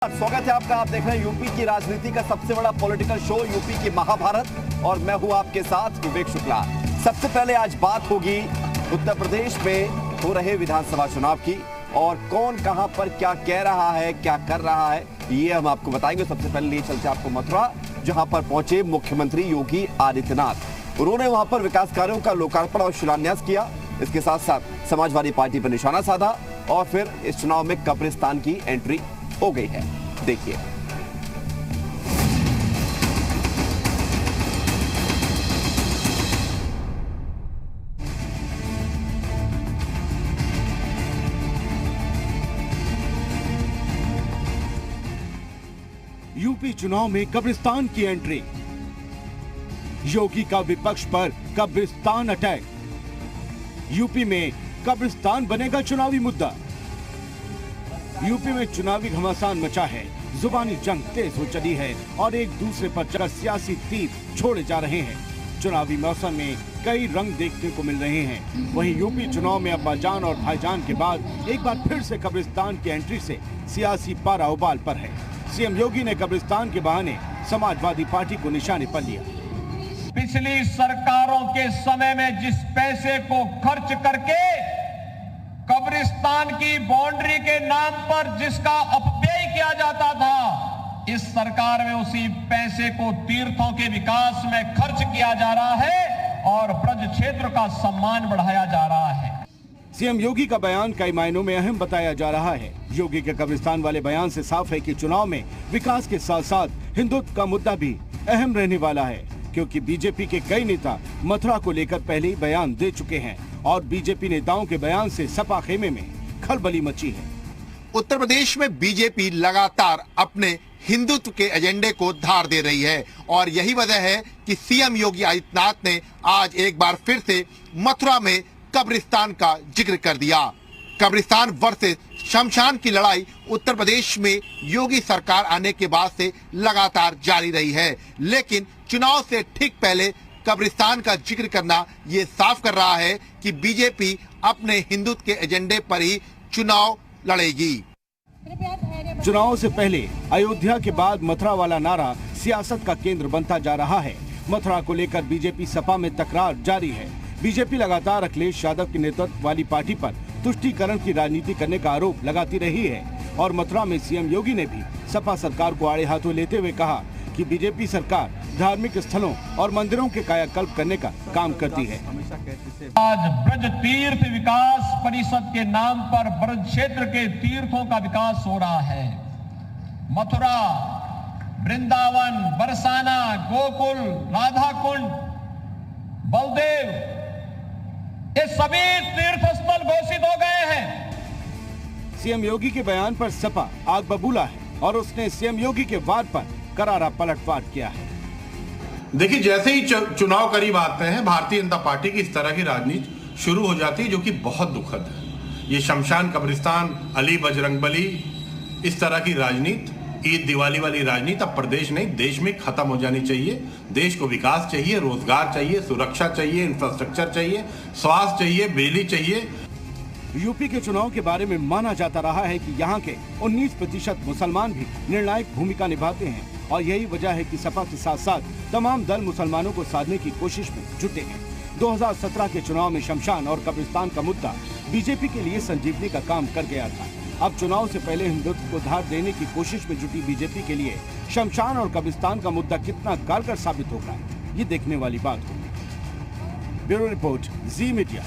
स्वागत है आपका। आप देख रहे हैं यूपी की राजनीति का सबसे बड़ा पॉलिटिकल शो यूपी की महाभारत, और मैं हूं आपके साथ विवेक शुक्ला। सबसे पहले आज बात होगी उत्तर प्रदेश में हो रहे विधानसभा चुनाव की, और कौन कहां पर क्या कह रहा है, क्या कर रहा है, ये हम आपको बताएंगे। सबसे पहले लिए चलते आपको मथुरा, जहां पर पहुंचे मुख्यमंत्री योगी आदित्यनाथ। उन्होंने वहां पर विकास कार्यों का लोकार्पण और शिलान्यास किया। इसके साथ साथ समाजवादी पार्टी पर निशाना साधा, और फिर इस चुनाव में कब्रिस्तान की एंट्री हो गई है। देखिए, यूपी चुनाव में कब्रिस्तान की एंट्री, योगी का विपक्ष पर कब्रिस्तान अटैक। यूपी में कब्रिस्तान बनेगा चुनावी मुद्दा। यूपी में चुनावी घमासान मचा है, जुबानी जंग तेज हो चली है और एक दूसरे पर चढ़कर सियासी तीर छोड़े जा रहे हैं। चुनावी मौसम में कई रंग देखने को मिल रहे हैं। वहीं यूपी चुनाव में अब्बाजान और भाईजान के बाद एक बार फिर से कब्रिस्तान की एंट्री से सियासी पारा उबाल पर है। सीएम योगी ने कब्रिस्तान के बहाने समाजवादी पार्टी को निशाने पर लिया। पिछली सरकारों के समय में जिस पैसे को खर्च करके कब्रिस्तान की बाउंड्री के नाम पर जिसका अपव्यय किया जाता था, इस सरकार में उसी पैसे को तीर्थों के विकास में खर्च किया जा रहा है और ब्रज क्षेत्र का सम्मान बढ़ाया जा रहा है। सीएम योगी का बयान कई मायनों में अहम बताया जा रहा है। योगी के कब्रिस्तान वाले बयान से साफ है कि चुनाव में विकास के साथ साथ हिंदुत्व का मुद्दा भी अहम रहने वाला है, क्योंकि बीजेपी के कई नेता मथुरा को लेकर पहले ही बयान दे चुके हैं और बीजेपी नेताओं के बयान से सपा खेमे में खलबली मची है। उत्तर प्रदेश में बीजेपी लगातार अपने हिंदुत्व के एजेंडे को धार दे रही है, और यही वजह है कि सीएम योगी आदित्यनाथ ने आज एक बार फिर से मथुरा में कब्रिस्तान का जिक्र कर दिया। कब्रिस्तान वर्सेस शमशान की लड़ाई उत्तर प्रदेश में योगी सरकार आने के बाद से लगातार जारी रही है, लेकिन चुनाव से ठीक पहले कब्रिस्तान का जिक्र करना ये साफ कर रहा है कि बीजेपी अपने हिंदुत्व के एजेंडे पर ही चुनाव लड़ेगी। चुनाव से पहले अयोध्या के बाद मथुरा वाला नारा सियासत का केंद्र बनता जा रहा है। मथुरा को लेकर बीजेपी सपा में तकरार जारी है। बीजेपी लगातार अखिलेश यादव के नेतृत्व वाली पार्टी पर तुष्टीकरण की राजनीति करने का आरोप लगाती रही है, और मथुरा में सीएम योगी ने भी सपा सरकार को आड़े हाथों लेते हुए कहा कि बीजेपी सरकार धार्मिक स्थलों और मंदिरों के कायाकल्प करने का काम करती है। आज ब्रज तीर्थ विकास परिषद के नाम पर ब्रज क्षेत्र के तीर्थों का विकास हो रहा है। मथुरा, वृंदावन, बरसाना, गोकुल, राधा कुंड, बलदेव, ये सभी तीर्थ स्थल घोषित हो गए हैं। सीएम योगी के बयान पर सपा आग बबूला है, और उसने सीएम योगी के वार पर करारा पलटवार किया है। देखिए, जैसे ही चुनाव करीब आते हैं, भारतीय जनता पार्टी की इस तरह की राजनीति शुरू हो जाती है, जो कि बहुत दुखद है। ये शमशान, कब्रिस्तान, अली, बजरंगबली, इस तरह की राजनीति, ईद दिवाली वाली राजनीति अब प्रदेश नहीं देश में खत्म हो जानी चाहिए। देश को विकास चाहिए, रोजगार चाहिए, सुरक्षा चाहिए, इंफ्रास्ट्रक्चर चाहिए, स्वास्थ्य चाहिए, बिजली चाहिए। यूपी के चुनाव के बारे में माना जाता रहा है कि यहाँ के 19% मुसलमान भी निर्णायक भूमिका निभाते हैं, और यही वजह है कि सपा के साथ साथ तमाम दल मुसलमानों को साधने की कोशिश में जुटे हैं। 2017 के चुनाव में शमशान और कब्रिस्तान का मुद्दा बीजेपी के लिए संजीवनी का काम कर गया था। अब चुनाव से पहले हिंदुत्व को धार देने की कोशिश में जुटी बीजेपी के लिए शमशान और कब्रिस्तान का मुद्दा कितना कारगर साबित होगा, ये देखने वाली बात होगी। ब्यूरो रिपोर्ट, जी मीडिया।